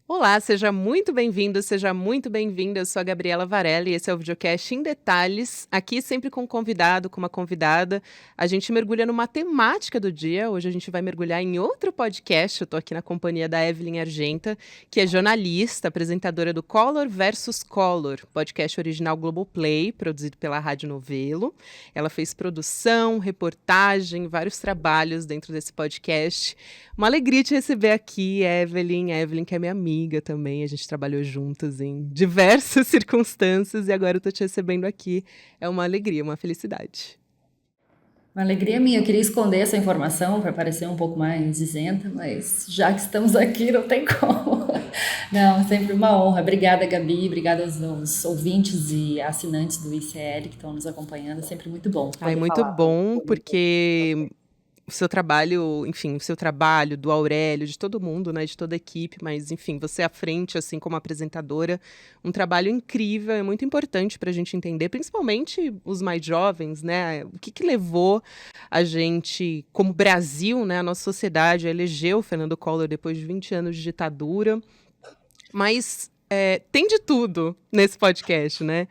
Olá, seja muito bem-vindo, seja muito bem-vinda. Eu sou a Gabriela Varela e esse é o Videocast em Detalhes. Aqui sempre com um convidado, com uma convidada. A gente mergulha numa temática do dia. Hoje a gente vai mergulhar em outro podcast. Eu estou aqui na companhia da Evelyn Argenta, que é jornalista, apresentadora do Collor versus Collor, podcast original Globoplay, produzido pela Rádio Novelo. Ela fez produção, reportagem, vários trabalhos dentro desse podcast. Uma alegria te receber aqui, Evelyn. A Evelyn, que é minha amiga também, a gente trabalhou juntas em diversas circunstâncias e agora eu tô te recebendo aqui. É uma alegria, uma felicidade. Uma alegria minha, eu queria esconder essa informação para parecer um pouco mais isenta, mas já que estamos aqui, não tem como. Não, sempre uma honra. Obrigada, Gabi, obrigada aos ouvintes e assinantes do ICL que estão nos acompanhando, é sempre muito bom poder Muito falar bom, sobre porque o seu trabalho, enfim, o seu trabalho, do Aurélio, de todo mundo, né, de toda a equipe, mas, enfim, você à frente, assim, como apresentadora, um trabalho incrível, é muito importante para a gente entender, principalmente os mais jovens, né, o que levou a gente, como Brasil, né, a nossa sociedade, a eleger o Fernando Collor depois de 20 anos de ditadura, mas tem de tudo nesse podcast, né?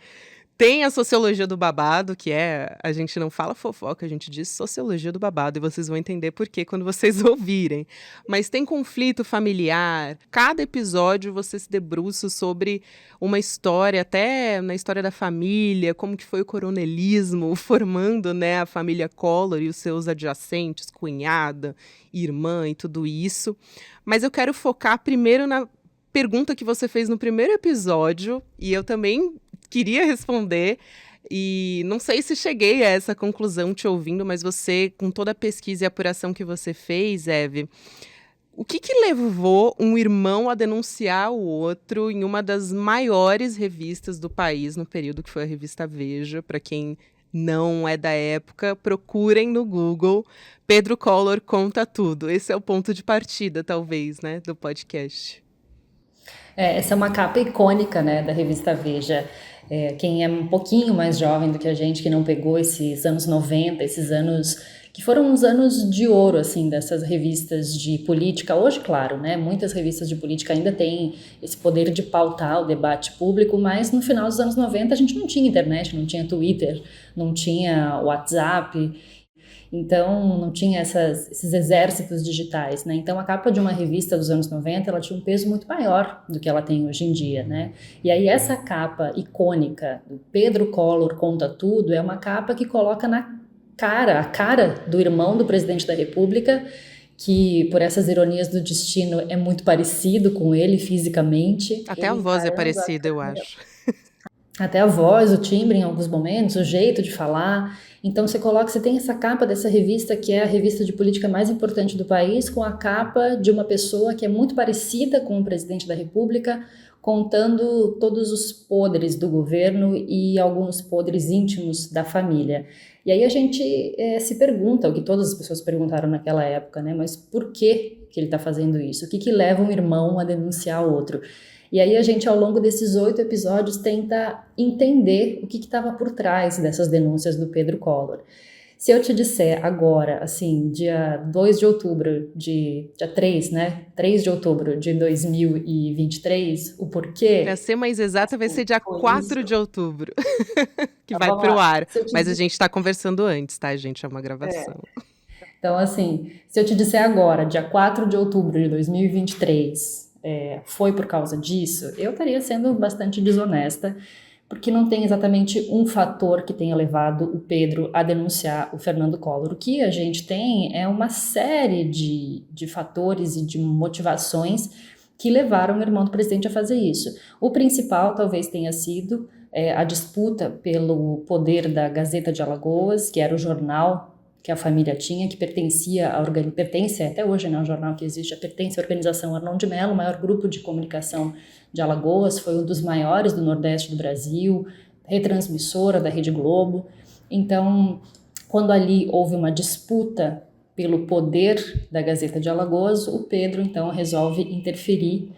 Tem a sociologia do babado, que a gente não fala fofoca, a gente diz sociologia do babado, e vocês vão entender por quê quando vocês ouvirem. Mas tem conflito familiar, cada episódio você se debruça sobre uma história, até na história da família, como que foi o coronelismo formando, né, a família Collor e os seus adjacentes, cunhada, irmã e tudo isso. Mas eu quero focar primeiro na pergunta que você fez no primeiro episódio, e eu também queria responder, e não sei se cheguei a essa conclusão te ouvindo, mas você, com toda a pesquisa e apuração que você fez, Eve, o que levou um irmão a denunciar o outro em uma das maiores revistas do país no período, que foi a revista Veja? Para quem não é da época, procurem no Google, Pedro Collor conta tudo. Esse é o ponto de partida, talvez, né, do podcast. Essa é uma capa icônica, né, da revista Veja. Quem é um pouquinho mais jovem do que a gente, que não pegou esses anos 90, esses anos que foram uns anos de ouro, assim, dessas revistas de política. Hoje, claro, né, muitas revistas de política ainda têm esse poder de pautar o debate público, mas no final dos anos 90 a gente não tinha internet, não tinha Twitter, não tinha WhatsApp. Então, não tinha esses exércitos digitais, né? Então, a capa de uma revista dos anos 90, ela tinha um peso muito maior do que ela tem hoje em dia, né? E aí, essa capa icônica, do Pedro Collor conta tudo, é uma capa que coloca a cara do irmão do presidente da República, que, por essas ironias do destino, é muito parecido com ele fisicamente. Até a voz é parecida, eu acho. Até a voz, o timbre em alguns momentos, o jeito de falar. Então você tem essa capa dessa revista, que é a revista de política mais importante do país, com a capa de uma pessoa que é muito parecida com o presidente da República, contando todos os podres do governo e alguns podres íntimos da família. E aí a gente se pergunta, o que todas as pessoas perguntaram naquela época, né? Mas por que ele está fazendo isso? O que leva um irmão a denunciar o outro? E aí a gente, ao longo desses 8 episódios, tenta entender o que estava por trás dessas denúncias do Pedro Collor. Se eu te disser agora, assim, dia 2 de outubro, dia 3, né? 3 de outubro de 2023, o porquê... Para ser mais exata, vai ser dia 4 de outubro, que vai pro ar. Mas a gente está conversando antes, tá, gente? É uma gravação. Então, assim, se eu te disser agora, dia 4 de outubro de 2023... foi por causa disso, eu estaria sendo bastante desonesta, porque não tem exatamente um fator que tenha levado o Pedro a denunciar o Fernando Collor. O que a gente tem é uma série de fatores e de motivações que levaram o irmão do presidente a fazer isso. O principal talvez tenha sido a disputa pelo poder da Gazeta de Alagoas, que era o jornal que a família tinha, que pertence até hoje, né, um jornal que existe, pertence à Organização Arnon de Mello, o maior grupo de comunicação de Alagoas, foi um dos maiores do Nordeste do Brasil, retransmissora da Rede Globo. Então, quando ali houve uma disputa pelo poder da Gazeta de Alagoas, o Pedro, então, resolve interferir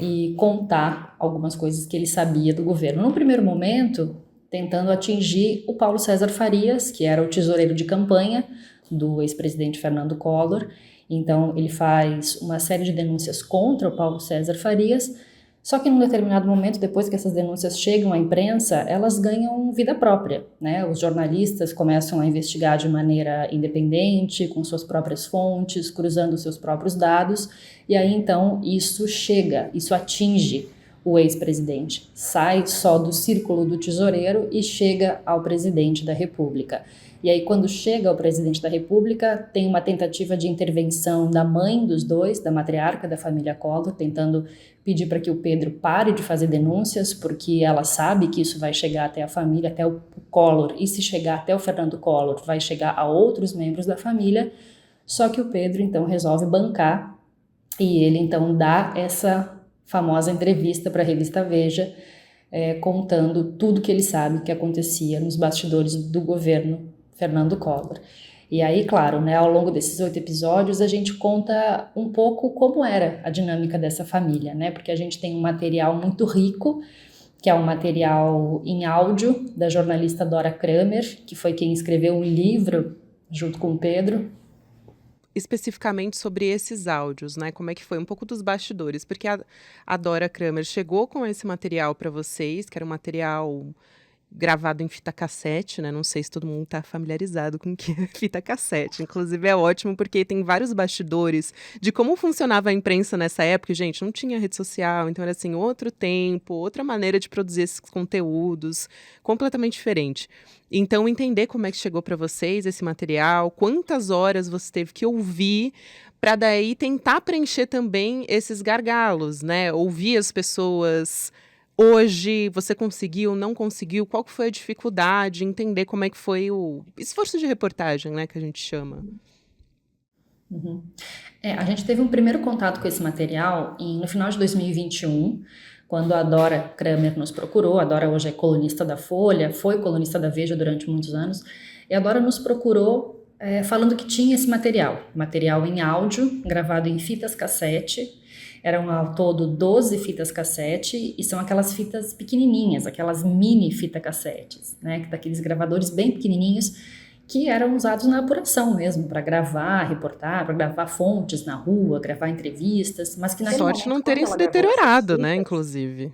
e contar algumas coisas que ele sabia do governo. No primeiro momento, tentando atingir o Paulo César Farias, que era o tesoureiro de campanha do ex-presidente Fernando Collor. Então, ele faz uma série de denúncias contra o Paulo César Farias, só que num determinado momento, depois que essas denúncias chegam à imprensa, elas ganham vida própria, né? Os jornalistas começam a investigar de maneira independente, com suas próprias fontes, cruzando seus próprios dados, e aí então isso atinge o ex-presidente, sai só do círculo do tesoureiro e chega ao presidente da República. E aí, quando chega ao presidente da República, tem uma tentativa de intervenção da mãe dos dois, da matriarca da família Collor, tentando pedir para que o Pedro pare de fazer denúncias, porque ela sabe que isso vai chegar até a família, até o Collor, e se chegar até o Fernando Collor, vai chegar a outros membros da família. Só que o Pedro, então, resolve bancar, e ele, então, dá essa famosa entrevista para a revista Veja, contando tudo que ele sabe que acontecia nos bastidores do governo Fernando Collor. E aí, claro, né, ao longo desses 8 episódios, a gente conta um pouco como era a dinâmica dessa família, né? Porque a gente tem um material muito rico, que é um material em áudio da jornalista Dora Kramer, que foi quem escreveu um livro junto com o Pedro. Especificamente sobre esses áudios, né? Como é que foi um pouco dos bastidores, porque a Dora Kramer chegou com esse material para vocês, que era um material gravado em fita cassete, né? Não sei se todo mundo está familiarizado com o que é fita cassete. Inclusive é ótimo porque tem vários bastidores de como funcionava a imprensa nessa época. Gente, não tinha rede social, então era assim, outro tempo, outra maneira de produzir esses conteúdos, completamente diferente. Então, entender como é que chegou para vocês esse material, quantas horas você teve que ouvir para daí tentar preencher também esses gargalos, né? Ouvir as pessoas. Hoje, você conseguiu, não conseguiu? Qual que foi a dificuldade? Entender como é que foi o esforço de reportagem, né, que a gente chama. Uhum. A gente teve um primeiro contato com esse material no final de 2021, quando a Dora Kramer nos procurou. A Dora hoje é colunista da Folha, foi colunista da Veja durante muitos anos, e a Dora nos procurou falando que tinha esse material em áudio, gravado em fitas cassete. Eram ao todo 12 fitas cassete, e são aquelas fitas pequenininhas, aquelas mini fita cassetes, né, daqueles gravadores bem pequenininhos, que eram usados na apuração mesmo, para gravar, reportar, para gravar fontes na rua, gravar entrevistas, mas que naquele Sorte momento, não quando terem ela se gravou essas deteriorado, né, fitas, inclusive.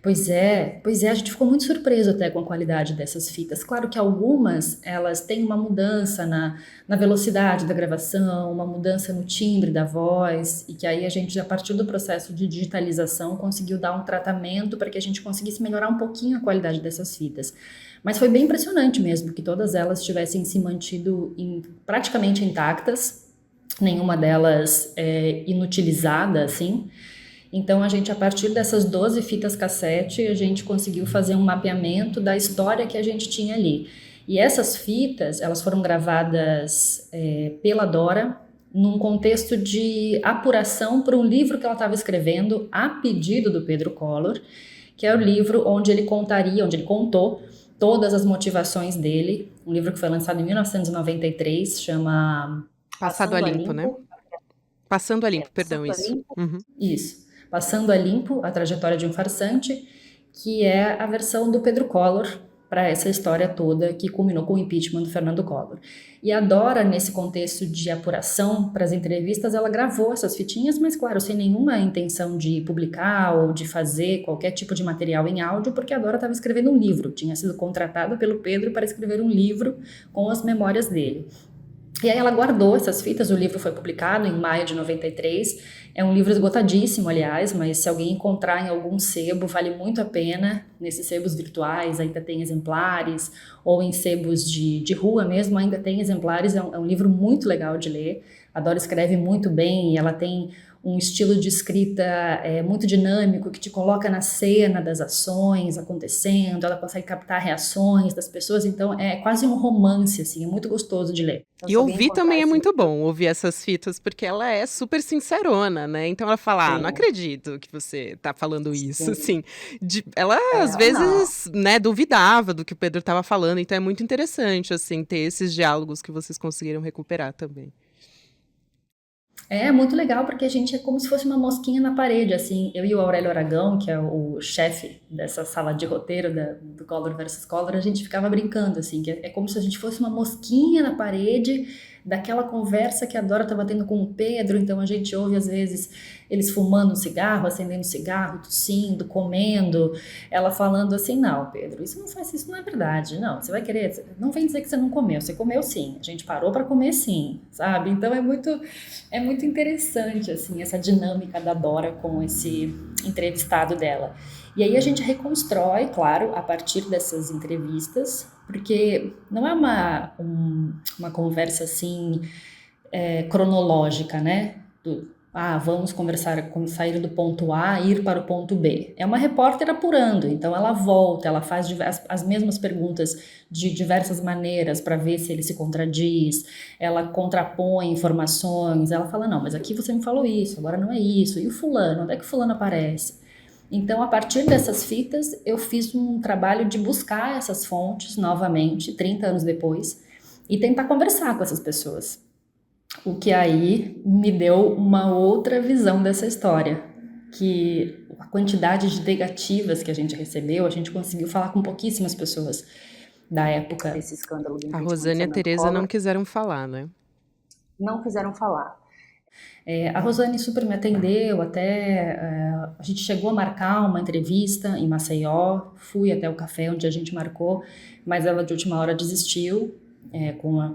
Pois é, a gente ficou muito surpreso até com a qualidade dessas fitas. Claro que algumas, elas têm uma mudança na velocidade da gravação, uma mudança no timbre da voz, e que aí a gente, a partir do processo de digitalização, conseguiu dar um tratamento para que a gente conseguisse melhorar um pouquinho a qualidade dessas fitas. Mas foi bem impressionante mesmo, que todas elas tivessem se mantido praticamente intactas, nenhuma delas inutilizada, assim. Então, a gente, a partir dessas 12 fitas cassete, a gente conseguiu fazer um mapeamento da história que a gente tinha ali. E essas fitas, elas foram gravadas pela Dora, num contexto de apuração para um livro que ela estava escrevendo a pedido do Pedro Collor, que é o livro onde ele contou todas as motivações dele, um livro que foi lançado em 1993, chama Passado a Limpo, né? Passando a Limpo, perdão, Passando a isso. Limpo. Uhum. Isso. Passando a Limpo, a trajetória de um farsante, que é a versão do Pedro Collor para essa história toda que culminou com o impeachment do Fernando Collor. E a Dora, nesse contexto de apuração para as entrevistas, ela gravou essas fitinhas, mas claro, sem nenhuma intenção de publicar ou de fazer qualquer tipo de material em áudio, porque a Dora estava escrevendo um livro, tinha sido contratada pelo Pedro para escrever um livro com as memórias dele. E aí ela guardou essas fitas, o livro foi publicado em maio de 93, é um livro esgotadíssimo, aliás, mas se alguém encontrar em algum sebo, vale muito a pena. Nesses sebos virtuais ainda tem exemplares, ou em sebos de rua mesmo ainda tem exemplares, é um livro muito legal de ler. A Dora escreve muito bem e ela tem um estilo de escrita muito dinâmico, que te coloca na cena das ações acontecendo, ela consegue captar reações das pessoas, então é quase um romance, assim, é muito gostoso de ler. Então, e ouvir também é muito bom, ouvir essas fitas, porque ela é super sincerona, né? Então ela fala, não acredito que você tá falando isso, assim. Ela, às vezes, né, duvidava do que o Pedro estava falando, então é muito interessante, assim, ter esses diálogos que vocês conseguiram recuperar também. É muito legal, porque a gente é como se fosse uma mosquinha na parede, assim. Eu e o Aurélio Aragão, que é o chefe dessa sala de roteiro do Collor versus Collor, a gente ficava brincando, assim, que é como se a gente fosse uma mosquinha na parede, daquela conversa que a Dora estava tendo com o Pedro. Então a gente ouve às vezes eles fumando um cigarro, acendendo cigarro, tossindo, comendo, ela falando assim: não, Pedro, isso não é verdade, não, você vai querer, não vem dizer que você comeu sim, a gente parou para comer sim, sabe? Então é muito interessante assim essa dinâmica da Dora com esse entrevistado dela. E aí a gente reconstrói, claro, a partir dessas entrevistas, porque não é uma conversa assim cronológica, né? Vamos conversar, sair do ponto A e ir para o ponto B. É uma repórter apurando, então ela volta, ela faz as mesmas perguntas de diversas maneiras para ver se ele se contradiz, ela contrapõe informações, ela fala: não, mas aqui você me falou isso, agora não é isso, e o fulano, onde é que o fulano aparece? Então, a partir dessas fitas, eu fiz um trabalho de buscar essas fontes novamente, 30 anos depois, e tentar conversar com essas pessoas. O que aí me deu uma outra visão dessa história, que a quantidade de negativas que a gente recebeu, a gente conseguiu falar com pouquíssimas pessoas da época desse escândalo do A impeachment Rosane e a do Fernando Tereza Collor. não quiseram falar, né? Não quiseram falar. A Rosane super me atendeu, a gente chegou a marcar uma entrevista em Maceió, fui até o café onde a gente marcou, mas ela de última hora desistiu,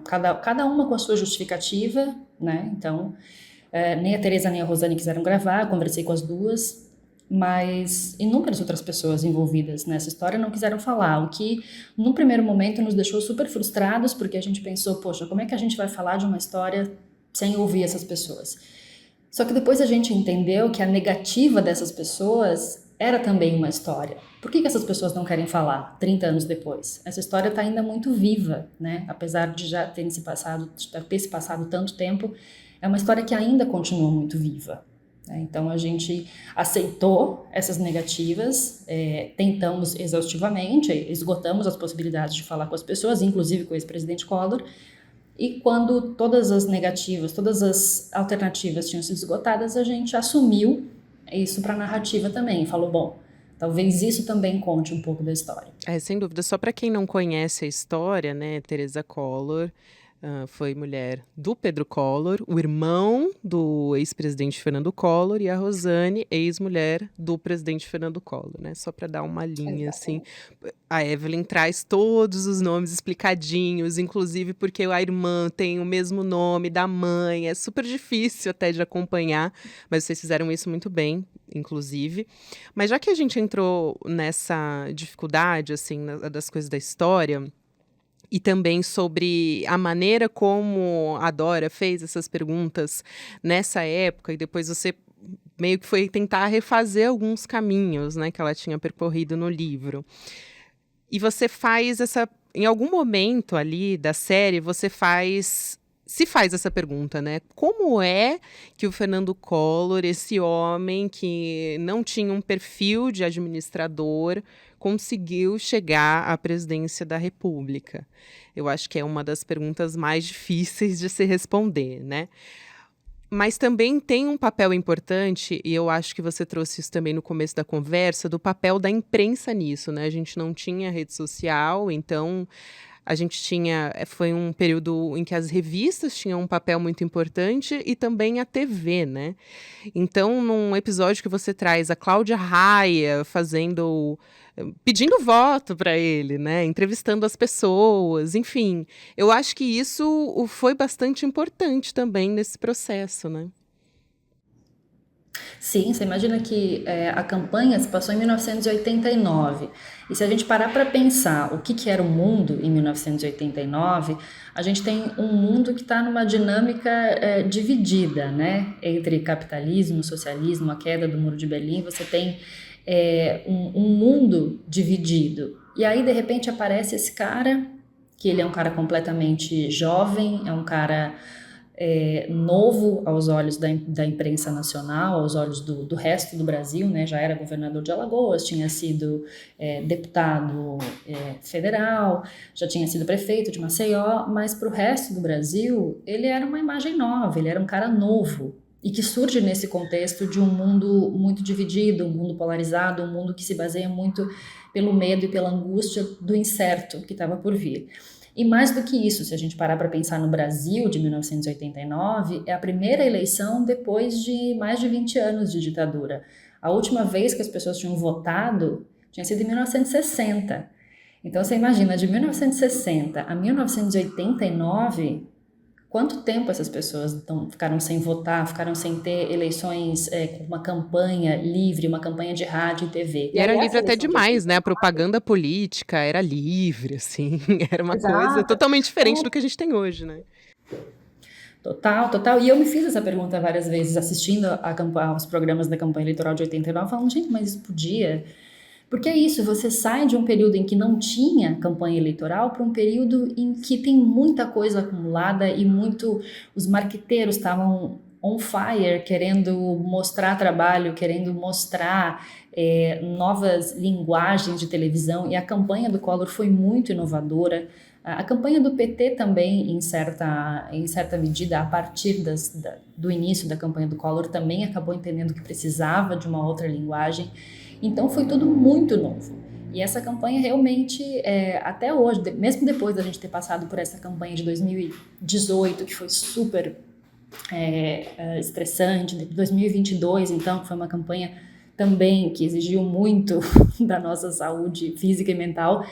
cada uma com a sua justificativa, né? Então, nem a Tereza nem a Rosane quiseram gravar, conversei com as duas, mas inúmeras outras pessoas envolvidas nessa história não quiseram falar, o que num primeiro momento nos deixou super frustrados, porque a gente pensou: poxa, como é que a gente vai falar de uma história sem ouvir essas pessoas? Só que depois a gente entendeu que a negativa dessas pessoas era também uma história. Por que essas pessoas não querem falar 30 anos depois? Essa história está ainda muito viva, né? Apesar de já ter se passado tanto tempo, é uma história que ainda continua muito viva. Né? Então a gente aceitou essas negativas, tentamos exaustivamente, esgotamos as possibilidades de falar com as pessoas, inclusive com o ex-presidente Collor. E quando todas as negativas, todas as alternativas tinham sido esgotadas, a gente assumiu isso para a narrativa também. Falou: bom, talvez isso também conte um pouco da história. Sem dúvida. Só para quem não conhece a história, né, Teresa Collor foi mulher do Pedro Collor, o irmão do ex-presidente Fernando Collor, e a Rosane, ex-mulher do presidente Fernando Collor, né? Só para dar uma linha, assim. A Evelyn traz todos os nomes explicadinhos, inclusive porque a irmã tem o mesmo nome da mãe, é super difícil até de acompanhar, mas vocês fizeram isso muito bem, inclusive. Mas já que a gente entrou nessa dificuldade, assim, das coisas da história, e também sobre a maneira como a Dora fez essas perguntas nessa época, e depois você meio que foi tentar refazer alguns caminhos, né, que ela tinha percorrido no livro. E você faz em algum momento ali da série, se faz essa pergunta, né? Como é que o Fernando Collor, esse homem que não tinha um perfil de administrador, conseguiu chegar à presidência da República? Eu acho que é uma das perguntas mais difíceis de se responder, né? Mas também tem um papel importante, e eu acho que você trouxe isso também no começo da conversa, do papel da imprensa nisso, né? A gente não tinha rede social, então a gente foi um período em que as revistas tinham um papel muito importante e também a TV, né? Então, num episódio que você traz a Cláudia Raia pedindo voto para ele, né? Entrevistando as pessoas, enfim. Eu acho que isso foi bastante importante também nesse processo, né? Sim, você imagina que a campanha se passou em 1989. E se a gente parar para pensar o que era o mundo em 1989, a gente tem um mundo que está numa dinâmica dividida, né? Entre capitalismo, socialismo, a queda do Muro de Berlim, você tem um mundo dividido. E aí, de repente, aparece esse cara, que ele é um cara completamente jovem, é um cara novo aos olhos da imprensa nacional, aos olhos do resto do Brasil, né? Já era governador de Alagoas, tinha sido deputado federal, já tinha sido prefeito de Maceió, mas para o resto do Brasil ele era uma imagem nova, ele era um cara novo e que surge nesse contexto de um mundo muito dividido, um mundo polarizado, um mundo que se baseia muito pelo medo e pela angústia do incerto que estava por vir. E mais do que isso, se a gente parar para pensar no Brasil de 1989, é a primeira eleição depois de mais de 20 anos de ditadura. A última vez que as pessoas tinham votado tinha sido em 1960. Então você imagina, de 1960 a 1989, quanto tempo essas pessoas ficaram sem votar, ficaram sem ter eleições com uma campanha livre, uma campanha de rádio e TV. E era aí livre essa até eleição de demais, né? A 89, propaganda política era livre, assim, era uma coisa exato, totalmente diferente do que a gente tem hoje, né? total, total. E eu me fiz essa pergunta várias vezes assistindo aos programas da campanha eleitoral de 89, falando, gente, mas isso podia? Porque é isso, você sai de um período em que não tinha campanha eleitoral para um período em que tem muita coisa acumulada e os marqueteiros estavam on fire, querendo mostrar trabalho, querendo mostrar novas linguagens de televisão, e a campanha do Collor foi muito inovadora. A campanha do PT também, em certa medida, a partir do início da campanha do Collor, também acabou entendendo que precisava de uma outra linguagem. Então foi tudo muito novo. E essa campanha realmente, até hoje, mesmo depois da gente ter passado por essa campanha de 2018, que foi super estressante, de 2022, então, que foi uma campanha também que exigiu muito da nossa saúde física e mental.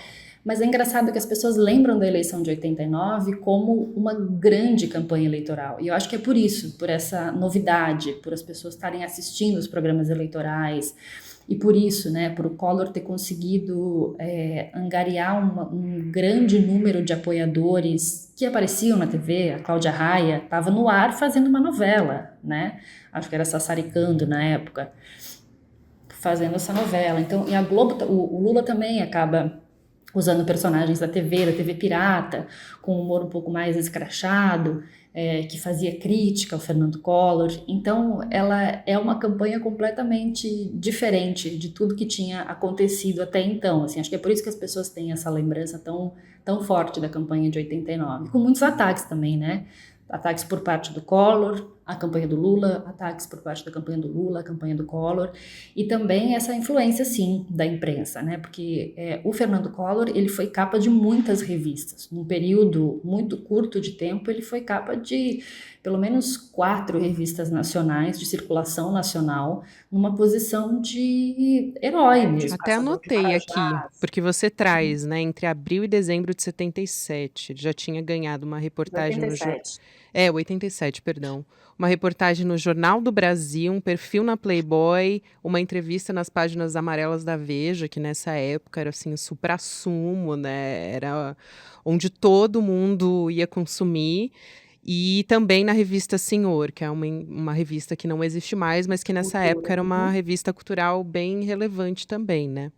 Mas é engraçado que as pessoas lembram da eleição de 89 como uma grande campanha eleitoral. E eu acho que é por isso, por essa novidade, por as pessoas estarem assistindo os programas eleitorais, e por isso, né, por o Collor ter conseguido angariar um grande número de apoiadores que apareciam na TV. A Cláudia Raia estava no ar fazendo uma novela, né? Acho que era Sassaricando na época, fazendo essa novela. Então, e a Globo, o Lula também acaba usando personagens da TV pirata, com um humor um pouco mais escrachado, que fazia crítica ao Fernando Collor. Então, ela é uma campanha completamente diferente de tudo que tinha acontecido até então. Assim, acho que é por isso que as pessoas têm essa lembrança tão forte da campanha de 89, com muitos ataques também, né? Ataques por parte do Collor, a campanha do Lula, ataques por parte da campanha do Lula, a campanha do Collor, e também essa influência, sim, da imprensa, né? Porque o Fernando Collor, ele foi capa de muitas revistas. Num período muito curto de tempo, ele foi capa de pelo menos 4 revistas nacionais, de circulação nacional, numa posição de herói mesmo. Até anotei aqui, porque você traz, né, entre abril e dezembro de 77, ele já tinha ganhado uma reportagem no 87, perdão. Uma reportagem no Jornal do Brasil, um perfil na Playboy, uma entrevista nas páginas amarelas da Veja, que nessa época era assim o suprassumo, né? Era onde todo mundo ia consumir. E também na revista Senhor, que é uma revista que não existe mais, mas que nessa época era uma revista cultural bem relevante também, né?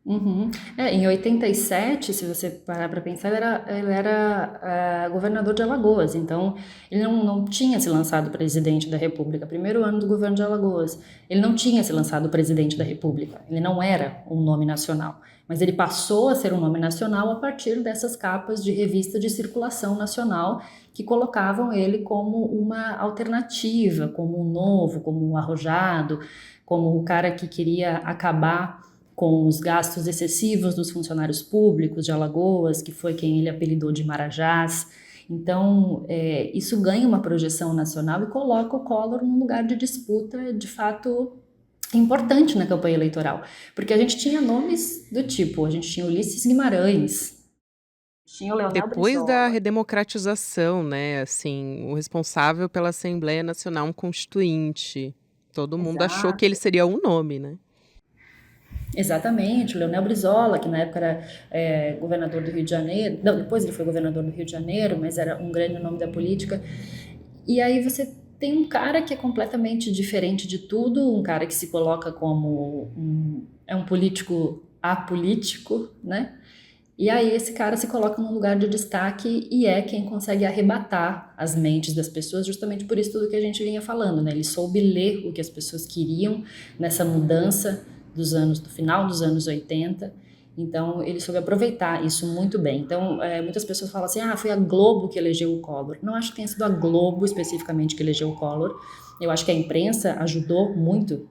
Uhum. Em 87, se você parar para pensar, ele era governador de Alagoas, então ele não tinha se lançado presidente da República, primeiro ano do governo de Alagoas, ele não tinha se lançado presidente da República, ele não era um nome nacional, mas ele passou a ser um nome nacional a partir dessas capas de revista de circulação nacional que colocavam ele como uma alternativa, como um novo, como um arrojado, como o cara que queria acabar com os gastos excessivos dos funcionários públicos de Alagoas, que foi quem ele apelidou de Marajás. Então, isso ganha uma projeção nacional e coloca o Collor num lugar de disputa, de fato, importante na campanha eleitoral. Porque a gente tinha nomes do tipo, a gente tinha Ulisses Guimarães, tinha o Leonel Depois da Brizola. redemocratização, né, assim, o responsável pela Assembleia Nacional Constituinte. Todo mundo achou que ele seria um nome, né? Exatamente, o Leonel Brizola, que na época era governador do Rio de Janeiro, não, depois ele foi governador do Rio de Janeiro, mas era um grande nome da política. E aí você tem um cara que é completamente diferente de tudo, um cara que se coloca como um político apolítico, né? E aí esse cara se coloca num lugar de destaque e é quem consegue arrebatar as mentes das pessoas, justamente por isso tudo que a gente vinha falando, né? Ele soube ler o que as pessoas queriam nessa mudança do final dos anos 80, então ele soube aproveitar isso muito bem. Então muitas pessoas falam assim, foi a Globo que elegeu o Collor. Não acho que tenha sido a Globo especificamente que elegeu o Collor, eu acho que a imprensa ajudou muito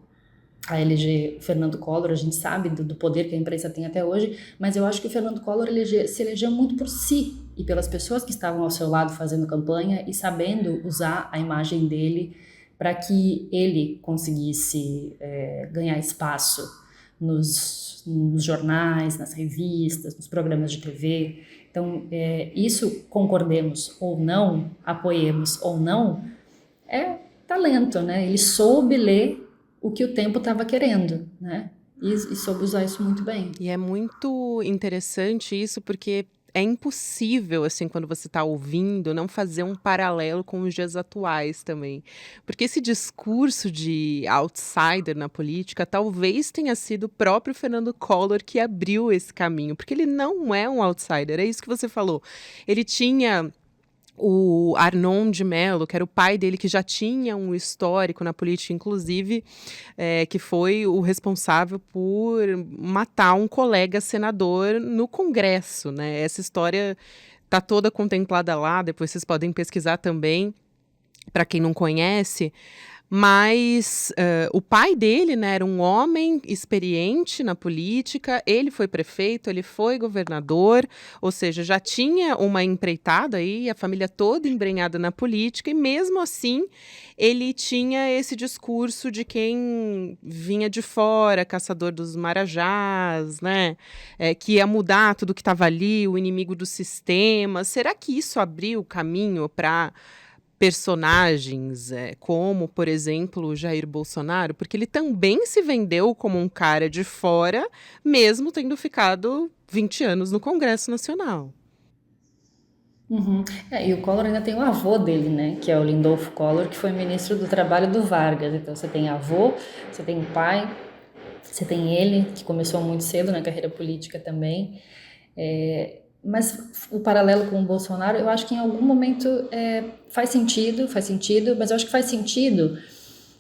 a eleger o Fernando Collor. A gente sabe do poder que a imprensa tem até hoje, mas eu acho que o Fernando Collor se elegeu muito por si e pelas pessoas que estavam ao seu lado fazendo campanha e sabendo usar a imagem dele para que ele conseguisse ganhar espaço nos jornais, nas revistas, nos programas de TV. Então, isso, concordemos ou não, apoiemos ou não, é talento, né? Ele soube ler o que o tempo estava querendo, né? E soube usar isso muito bem. E é muito interessante isso, porque é impossível, assim, quando você está ouvindo, não fazer um paralelo com os dias atuais também. Porque esse discurso de outsider na política talvez tenha sido o próprio Fernando Collor que abriu esse caminho, porque ele não é um outsider, é isso que você falou. Ele tinha o Arnon de Mello, que era o pai dele, que já tinha um histórico na política, inclusive, que foi o responsável por matar um colega senador no Congresso, né? Essa história está toda contemplada lá, depois vocês podem pesquisar também, para quem não conhece. Mas o pai dele, né, era um homem experiente na política, ele foi prefeito, ele foi governador, ou seja, já tinha uma empreitada aí, a família toda embrenhada na política, e mesmo assim ele tinha esse discurso de quem vinha de fora, caçador dos marajás, né, que ia mudar tudo que estava ali, o inimigo do sistema. Será que isso abriu o caminho para personagens como, por exemplo, o Jair Bolsonaro? Porque ele também se vendeu como um cara de fora, mesmo tendo ficado 20 anos no Congresso Nacional. Uhum. E o Collor ainda tem o avô dele, né? Que é o Lindolfo Collor, que foi ministro do Trabalho do Vargas. Então você tem avô, você tem pai, você tem ele, que começou muito cedo na carreira política também. Mas o paralelo com o Bolsonaro, eu acho que em algum momento faz sentido, mas eu acho que faz sentido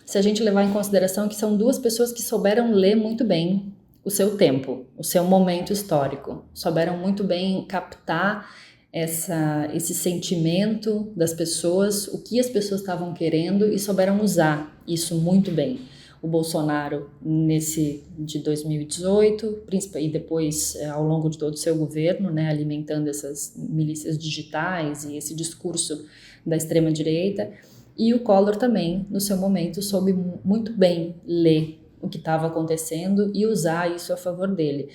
se a gente levar em consideração que são duas pessoas que souberam ler muito bem o seu tempo, o seu momento histórico, souberam muito bem captar esse sentimento das pessoas, o que as pessoas estavam querendo, e souberam usar isso muito bem. O Bolsonaro nesse de 2018, e depois ao longo de todo o seu governo, né, alimentando essas milícias digitais e esse discurso da extrema-direita, e o Collor também, no seu momento, soube muito bem ler o que estava acontecendo e usar isso a favor dele.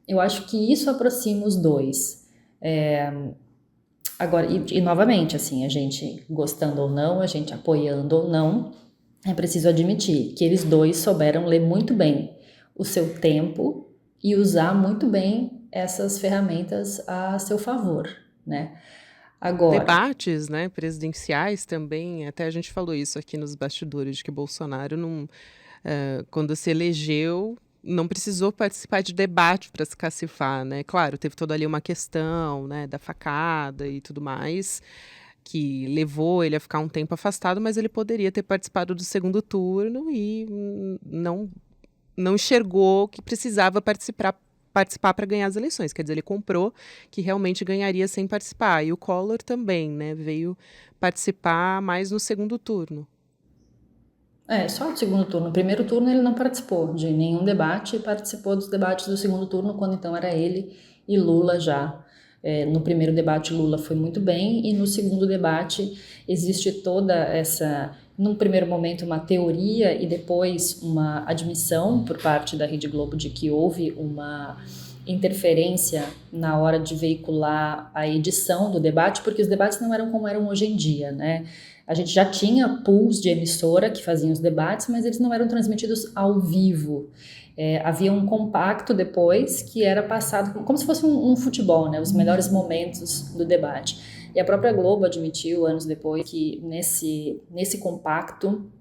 Eu acho que isso aproxima os dois. Agora, e novamente, assim, a gente gostando ou não, a gente apoiando ou não, é preciso admitir que eles dois souberam ler muito bem o seu tempo e usar muito bem essas ferramentas a seu favor, né? Agora, Debates, né, presidenciais também, até a gente falou isso aqui nos bastidores, de que Bolsonaro, não, quando se elegeu, não precisou participar de debate para se cacifar, né? Claro, teve toda ali uma questão, né, da facada e tudo mais, que levou ele a ficar um tempo afastado, mas ele poderia ter participado do segundo turno e não enxergou que precisava participar para ganhar as eleições. Quer dizer, ele comprou que realmente ganharia sem participar. E o Collor também, né, veio participar mais no segundo turno. Só no segundo turno. No primeiro turno ele não participou de nenhum debate, participou dos debates do segundo turno, quando então era ele e Lula já. No primeiro debate Lula foi muito bem, e no segundo debate existe toda essa, num primeiro momento, uma teoria e depois uma admissão por parte da Rede Globo de que houve uma interferência na hora de veicular a edição do debate, porque os debates não eram como eram hoje em dia, né? A gente já tinha pools de emissora que faziam os debates, mas eles não eram transmitidos ao vivo. Havia um compacto depois que era passado como se fosse um futebol, né? Os melhores momentos do debate. E a própria Globo admitiu, anos depois, que nesse compacto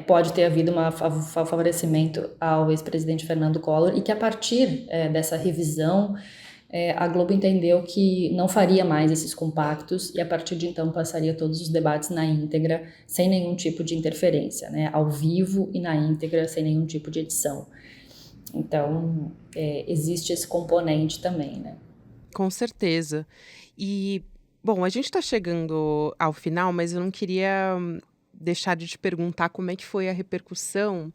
pode ter havido um favorecimento ao ex-presidente Fernando Collor, e que a partir dessa revisão a Globo entendeu que não faria mais esses compactos, e a partir de então passaria todos os debates na íntegra, sem nenhum tipo de interferência, né? Ao vivo e na íntegra, sem nenhum tipo de edição. Então, existe esse componente também, né? Com certeza. E, bom, a gente está chegando ao final, mas eu não queria deixar de te perguntar como é que foi a repercussão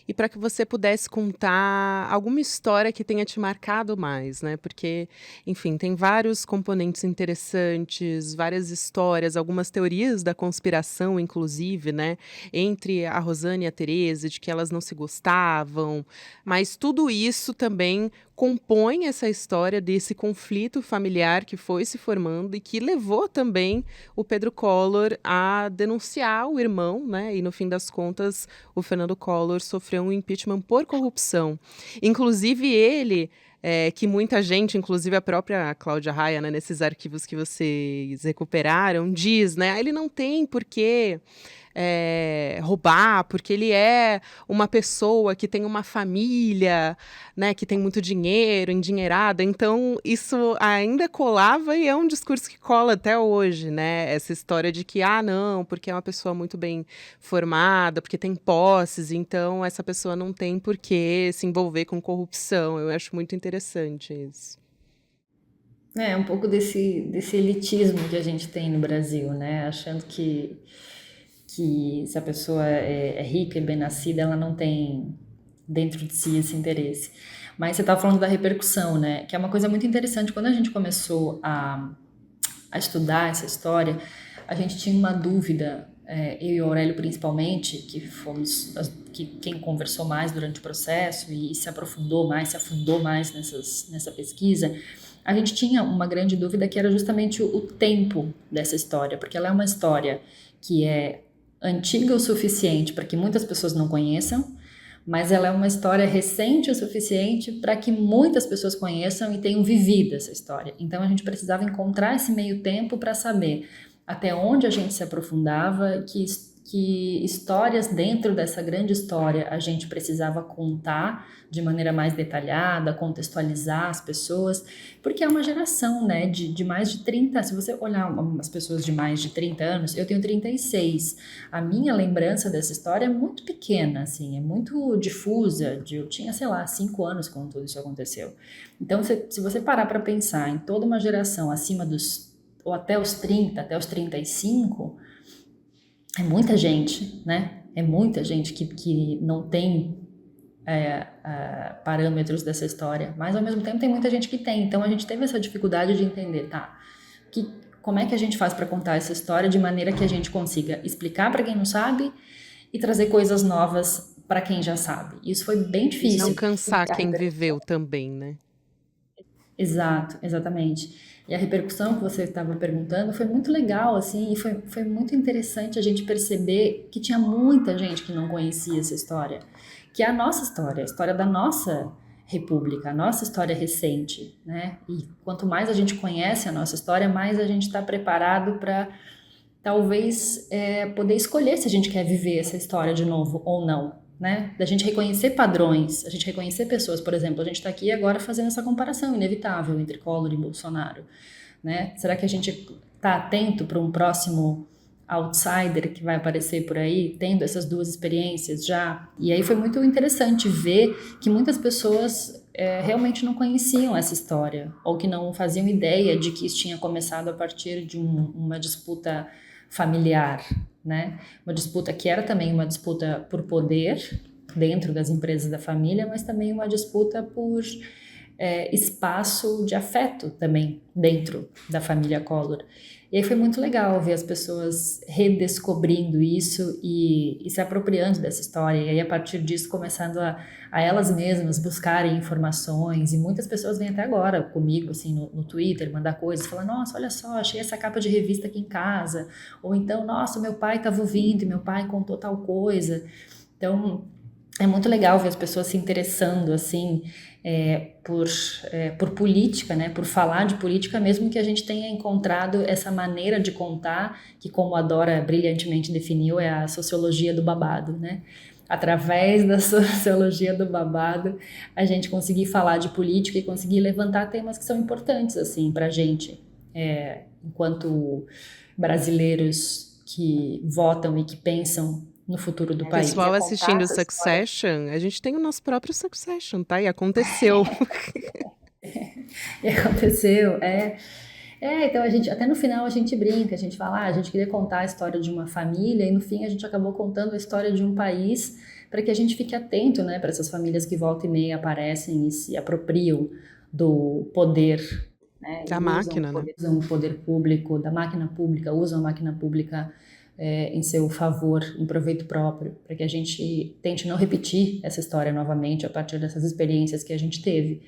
e para que você pudesse contar alguma história que tenha te marcado mais, né? Porque, enfim, tem vários componentes interessantes, várias histórias, algumas teorias da conspiração, inclusive, né? Entre a Rosane e a Teresa, de que elas não se gostavam, mas tudo isso também compõe essa história desse conflito familiar que foi se formando e que levou também o Pedro Collor a denunciar o irmão, né? E no fim das contas, o Fernando Collor sofreu um impeachment por corrupção. Inclusive ele, que muita gente, inclusive a própria Cláudia Raia, né, nesses arquivos que vocês recuperaram, diz, né? Ele não tem por que roubar, porque ele é uma pessoa que tem uma família, né, que tem muito dinheiro, endinheirada. Então, isso ainda colava e é um discurso que cola até hoje, né? Essa história de que, não, porque é uma pessoa muito bem formada, porque tem posses, então essa pessoa não tem por que se envolver com corrupção. Eu acho muito interessante isso. É um pouco desse elitismo que a gente tem no Brasil, né? Achando que se a pessoa é rica e bem nascida, ela não tem dentro de si esse interesse. Mas você estava falando da repercussão, né? Que é uma coisa muito interessante. Quando a gente começou a estudar essa história, a gente tinha uma dúvida, eu e o Aurélio principalmente, que fomos quem conversou mais durante o processo e se aprofundou mais, se afundou mais nessa pesquisa. A gente tinha uma grande dúvida que era justamente o tempo dessa história, porque ela é uma história que é antiga o suficiente para que muitas pessoas não conheçam, mas ela é uma história recente o suficiente para que muitas pessoas conheçam e tenham vivido essa história. Então a gente precisava encontrar esse meio tempo para saber até onde a gente se aprofundava, que histórias dentro dessa grande história a gente precisava contar de maneira mais detalhada, contextualizar as pessoas, porque é uma geração, né, de mais de 30, se você olhar as pessoas de mais de 30 anos, eu tenho 36, a minha lembrança dessa história é muito pequena, assim, é muito difusa, eu tinha, sei lá, 5 anos quando tudo isso aconteceu. Então, se você parar para pensar em toda uma geração acima ou até os 30, até os 35, é muita gente, né? É muita gente que não tem parâmetros dessa história, mas ao mesmo tempo tem muita gente que tem. Então a gente teve essa dificuldade de entender, como é que a gente faz para contar essa história de maneira que a gente consiga explicar para quem não sabe e trazer coisas novas para quem já sabe. Isso foi bem difícil. Não cansar quem viveu também, né? Exato, exatamente. E a repercussão que você estava perguntando foi muito legal, assim, e foi muito interessante a gente perceber que tinha muita gente que não conhecia essa história, que é a nossa história, a história da nossa república, a nossa história recente, né? E quanto mais a gente conhece a nossa história, mais a gente está preparado para talvez poder escolher se a gente quer viver essa história de novo ou não. Né? Da gente reconhecer padrões, a gente reconhecer pessoas, por exemplo, a gente está aqui agora fazendo essa comparação inevitável entre Collor e Bolsonaro, né? Será que a gente está atento para um próximo outsider que vai aparecer por aí, tendo essas duas experiências já? E aí foi muito interessante ver que muitas pessoas realmente não conheciam essa história, ou que não faziam ideia de que isso tinha começado a partir de uma disputa familiar, né? Uma disputa que era também uma disputa por poder dentro das empresas da família, mas também uma disputa por espaço de afeto também dentro da família Collor. E aí foi muito legal ver as pessoas redescobrindo isso e se apropriando dessa história, e aí a partir disso começando a elas mesmas buscarem informações, e muitas pessoas vêm até agora comigo, assim, no Twitter, mandar coisas, falar, nossa, olha só, achei essa capa de revista aqui em casa, ou então, nossa, meu pai estava ouvindo e meu pai contou tal coisa. Então, é muito legal ver as pessoas se interessando, assim, por política, né? Por falar de política, mesmo que a gente tenha encontrado essa maneira de contar, que, como a Dora brilhantemente definiu, é a sociologia do babado, né? Através da sociologia do babado, a gente conseguir falar de política e conseguir levantar temas que são importantes, assim, para a gente, enquanto brasileiros que votam e que pensam no futuro do país. Pessoal assistindo Succession, a gente tem o nosso próprio Succession, tá? E aconteceu. E aconteceu, então a gente, até no final a gente brinca, a gente fala, a gente queria contar a história de uma família e no fim a gente acabou contando a história de um país para que a gente fique atento, né, para essas famílias que volta e meia aparecem e se apropriam do poder, né, Da máquina, né? usam o poder público, da máquina pública, usam a máquina pública em seu favor, em proveito próprio, para que a gente tente não repetir essa história novamente a partir dessas experiências que a gente teve.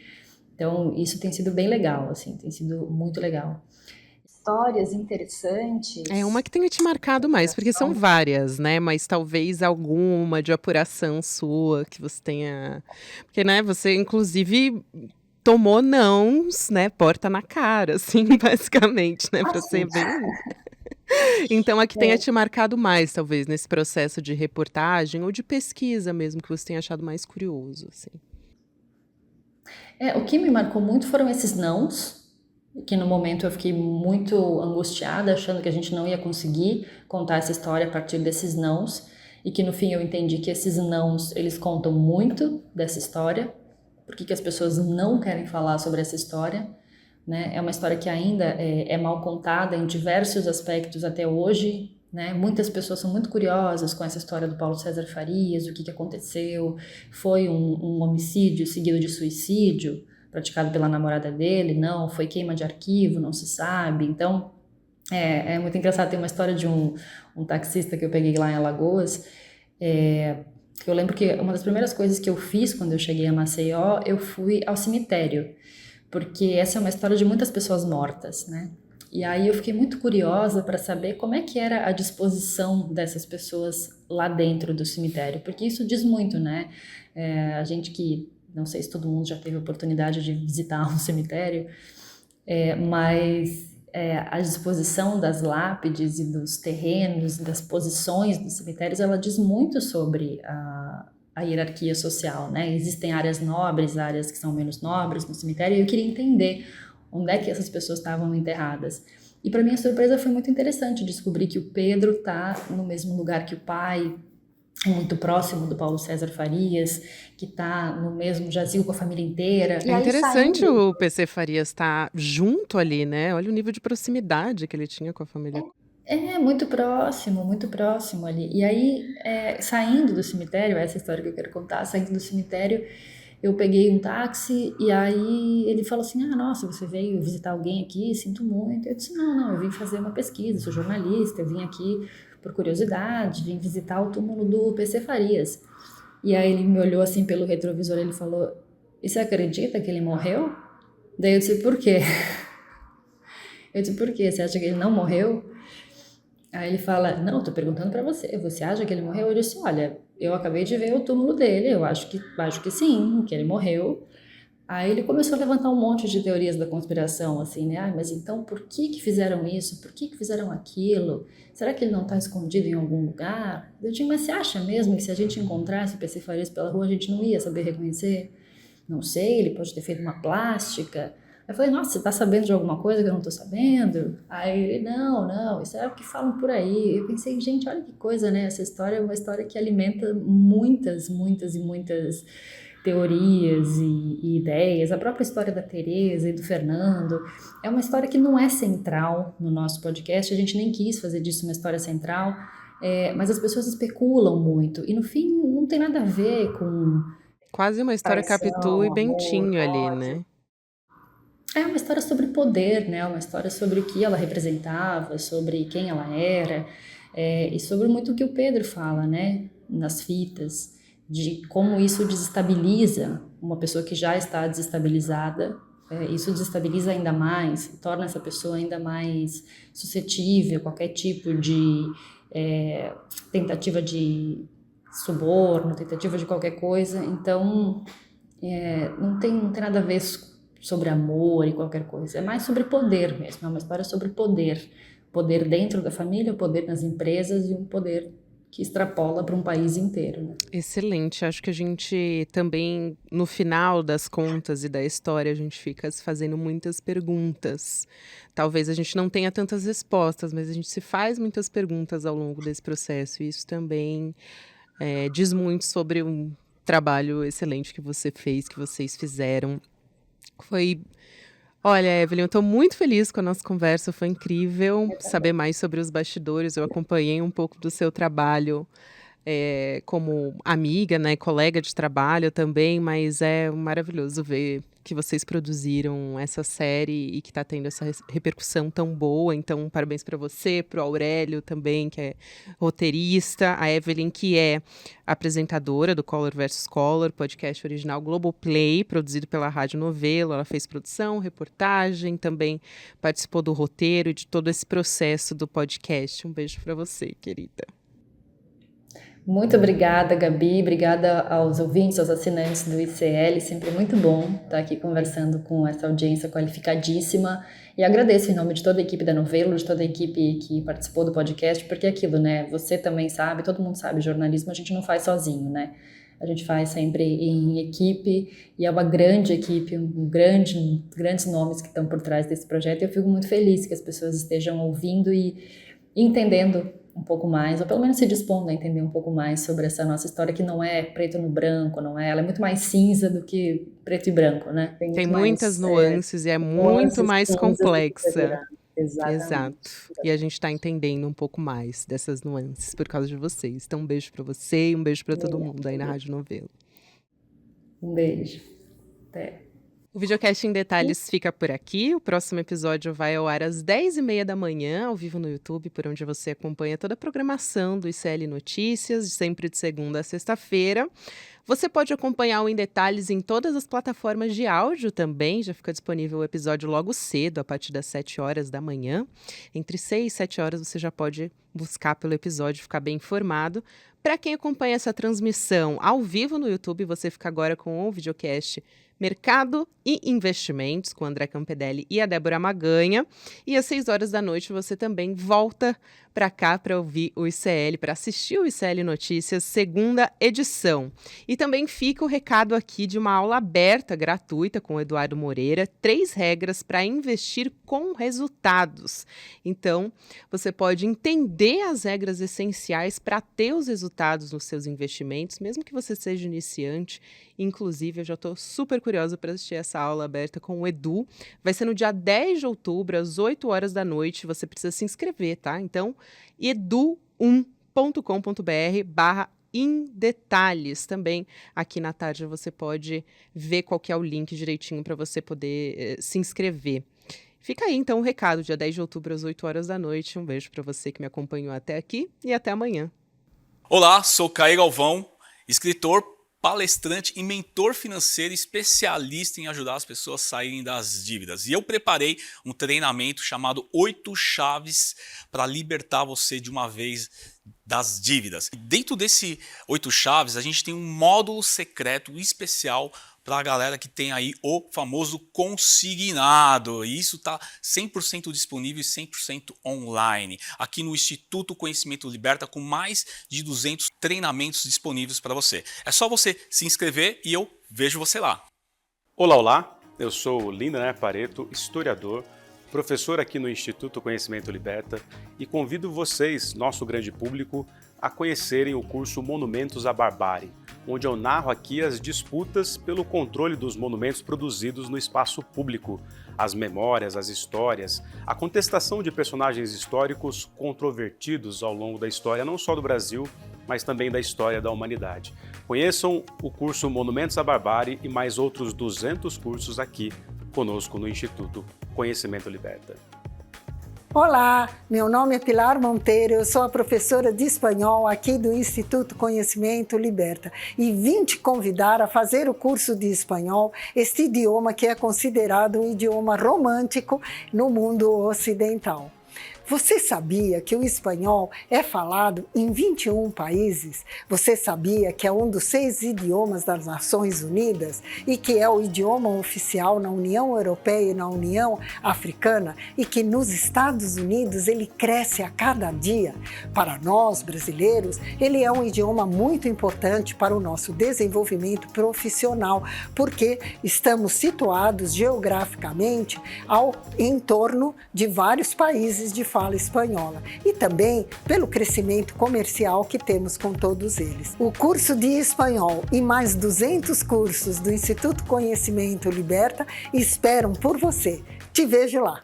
Então, isso tem sido bem legal, assim, tem sido muito legal. Histórias interessantes. É uma que tenha te marcado mais, porque são várias, né? Mas talvez alguma de apuração sua que você tenha. Porque, né, você, inclusive, tomou nãos, né? Porta na cara, assim, basicamente, né? Pra ser bem. Então, a que tenha te marcado mais, talvez, nesse processo de reportagem ou de pesquisa mesmo, que você tenha achado mais curioso, assim. O que me marcou muito foram esses nãos, que no momento eu fiquei muito angustiada, achando que a gente não ia conseguir contar essa história a partir desses nãos, e que no fim eu entendi que esses nãos, eles contam muito dessa história, porque as pessoas não querem falar sobre essa história, né? É uma história que ainda é mal contada em diversos aspectos até hoje, né? Muitas pessoas são muito curiosas com essa história do Paulo César Farias, o que aconteceu, foi um homicídio seguido de suicídio, praticado pela namorada dele, não, foi queima de arquivo, não se sabe. Então, é muito engraçado, tem uma história de um taxista que eu peguei lá em Alagoas, eu lembro que uma das primeiras coisas que eu fiz quando eu cheguei a Maceió, eu fui ao cemitério, porque essa é uma história de muitas pessoas mortas, né? E aí eu fiquei muito curiosa para saber como é que era a disposição dessas pessoas lá dentro do cemitério, porque isso diz muito, né? A gente que, não sei se todo mundo já teve a oportunidade de visitar um cemitério, mas a disposição das lápides e dos terrenos, das posições dos cemitérios, ela diz muito sobre a hierarquia social, né? Existem áreas nobres, áreas que são menos nobres no cemitério, e eu queria entender onde é que essas pessoas estavam enterradas. E para minha surpresa foi muito interessante descobrir que o Pedro está no mesmo lugar que o pai, muito próximo do Paulo César Farias, que está no mesmo jazigo com a família inteira. É interessante o PC Farias estar junto ali, né? Olha o nível de proximidade que ele tinha com a família. Muito próximo ali. E aí, saindo do cemitério, essa história que eu quero contar, saindo do cemitério, eu peguei um táxi e aí ele falou assim, nossa, você veio visitar alguém aqui? Sinto muito. Eu disse, não, eu vim fazer uma pesquisa, sou jornalista, eu vim aqui por curiosidade, vim visitar o túmulo do PC Farias. E aí ele me olhou assim pelo retrovisor e ele falou, e você acredita que ele morreu? Daí eu disse, por quê? Eu disse, por quê? Você acha que ele não morreu? Aí ele fala, não, eu tô perguntando pra você, você acha que ele morreu? Eu disse, olha, eu acabei de ver o túmulo dele, eu acho que sim, que ele morreu. Aí ele começou a levantar um monte de teorias da conspiração, assim, né? Mas então por que fizeram isso? Por que fizeram aquilo? Será que ele não tá escondido em algum lugar? Eu digo, mas você acha mesmo que se a gente encontrasse o PC Farias pela rua, a gente não ia saber reconhecer? Não sei, ele pode ter feito uma plástica. Eu falei, nossa, você tá sabendo de alguma coisa que eu não tô sabendo? Aí ele, não, isso é o que falam por aí. Eu pensei, gente, olha que coisa, né? Essa história é uma história que alimenta muitas teorias e ideias. A própria história da Teresa e do Fernando é uma história que não é central no nosso podcast, a gente nem quis fazer disso uma história central, mas as pessoas especulam muito, e no fim não tem nada a ver com... Quase uma história Capitu e Bentinho ali, né? É uma história sobre poder, né? Uma história sobre o que ela representava, sobre quem ela era, e sobre muito o que o Pedro fala, né? Nas fitas, de como isso desestabiliza uma pessoa que já está desestabilizada. Isso desestabiliza ainda mais, torna essa pessoa ainda mais suscetível a qualquer tipo de tentativa de suborno, tentativa de qualquer coisa. Então, não tem nada a ver sobre amor e qualquer coisa, é mais sobre poder mesmo, é uma história sobre poder dentro da família, poder nas empresas e um poder que extrapola para um país inteiro, né? Excelente, acho que a gente também, no final das contas e da história, a gente fica se fazendo muitas perguntas. Talvez a gente não tenha tantas respostas, mas a gente se faz muitas perguntas ao longo desse processo, e isso também diz muito sobre um trabalho excelente que você fez, que vocês fizeram. Olha, Evelyn, eu estou muito feliz com a nossa conversa, foi incrível saber mais sobre os bastidores, eu acompanhei um pouco do seu trabalho como amiga, né, colega de trabalho também, mas é maravilhoso ver que vocês produziram essa série e que está tendo essa repercussão tão boa. Então, parabéns para você, para o Aurélio também, que é roteirista, a Evelyn, que é apresentadora do Collor vs. Collor, podcast original Globoplay, produzido pela Rádio Novelo. Ela fez produção, reportagem, também participou do roteiro e de todo esse processo do podcast. Um beijo para você, querida. Muito obrigada, Gabi, obrigada aos ouvintes, aos assinantes do ICL, sempre muito bom estar aqui conversando com essa audiência qualificadíssima, e agradeço em nome de toda a equipe da Novelo, de toda a equipe que participou do podcast, porque é aquilo, né, você também sabe, todo mundo sabe, jornalismo a gente não faz sozinho, né, a gente faz sempre em equipe, e é uma grande equipe, grandes nomes que estão por trás desse projeto, e eu fico muito feliz que as pessoas estejam ouvindo e entendendo um pouco mais, ou pelo menos se dispondo a entender um pouco mais sobre essa nossa história, que não é preto no branco, ela é muito mais cinza do que preto e branco, né? Tem muitas nuances e é muito mais complexa. Exatamente. Exato. E a gente está entendendo um pouco mais dessas nuances por causa de vocês. Então, um beijo para você e um beijo para todo mundo aí na Rádio Novelo. Um beijo. Até. O Videocast em Detalhes fica por aqui. O próximo episódio vai ao ar às 10h30 da manhã, ao vivo no YouTube, por onde você acompanha toda a programação do ICL Notícias, sempre de segunda a sexta-feira. Você pode acompanhar o Em Detalhes em todas as plataformas de áudio também. Já fica disponível o episódio logo cedo, a partir das 7 horas da manhã. Entre 6 e 7 horas você já pode buscar pelo episódio, ficar bem informado. Para quem acompanha essa transmissão ao vivo no YouTube, você fica agora com o videocast Mercado e Investimentos, com o André Campedelli e a Débora Maganha. E às 6 horas da noite você também volta para cá para ouvir o ICL, para assistir o ICL Notícias, segunda edição. E também fica o recado aqui de uma aula aberta, gratuita, com o Eduardo Moreira, 3 regras para investir com resultados. Então, você pode entender as regras essenciais para ter os resultados nos seus investimentos, mesmo que você seja iniciante. Inclusive, eu já estou super curiosa para assistir essa aula aberta com o Edu. Vai ser no dia 10 de outubro, às 8 horas da noite. Você precisa se inscrever, tá? Então, edu1.com.br/em detalhes. Também aqui na tarde você pode ver qual que é o link direitinho para você poder se inscrever. Fica aí, então, o recado, dia 10 de outubro, às 8 horas da noite. Um beijo para você que me acompanhou até aqui e até amanhã. Olá, sou Caio Galvão, escritor, palestrante e mentor financeiro especialista em ajudar as pessoas a saírem das dívidas. E eu preparei um treinamento chamado 8 chaves para libertar você de uma vez das dívidas. E dentro desse 8 chaves, a gente tem um módulo secreto especial para a galera que tem aí o famoso consignado. E isso está 100% disponível e 100% online. Aqui no Instituto Conhecimento Liberta, com mais de 200 treinamentos disponíveis para você. É só você se inscrever e eu vejo você lá. Olá, olá. Eu sou Linda Pareto, historiador, professor aqui no Instituto Conhecimento Liberta, e convido vocês, nosso grande público, a conhecerem o curso Monumentos à Barbárie, onde eu narro aqui as disputas pelo controle dos monumentos produzidos no espaço público, as memórias, as histórias, a contestação de personagens históricos controvertidos ao longo da história, não só do Brasil, mas também da história da humanidade. Conheçam o curso Monumentos à Barbárie e mais outros 200 cursos aqui conosco no Instituto Conhecimento Liberta. Olá, meu nome é Pilar Monteiro, eu sou a professora de espanhol aqui do Instituto Conhecimento Liberta e vim te convidar a fazer o curso de espanhol, este idioma que é considerado um idioma romântico no mundo ocidental. Você sabia que o espanhol é falado em 21 países? Você sabia que é um dos 6 idiomas das Nações Unidas e que é o idioma oficial na União Europeia e na União Africana e que nos Estados Unidos ele cresce a cada dia? Para nós, brasileiros, ele é um idioma muito importante para o nosso desenvolvimento profissional, porque estamos situados geograficamente em torno de vários países de fala espanhola e também pelo crescimento comercial que temos com todos eles. O curso de espanhol e mais 200 cursos do Instituto Conhecimento Liberta esperam por você. Te vejo lá!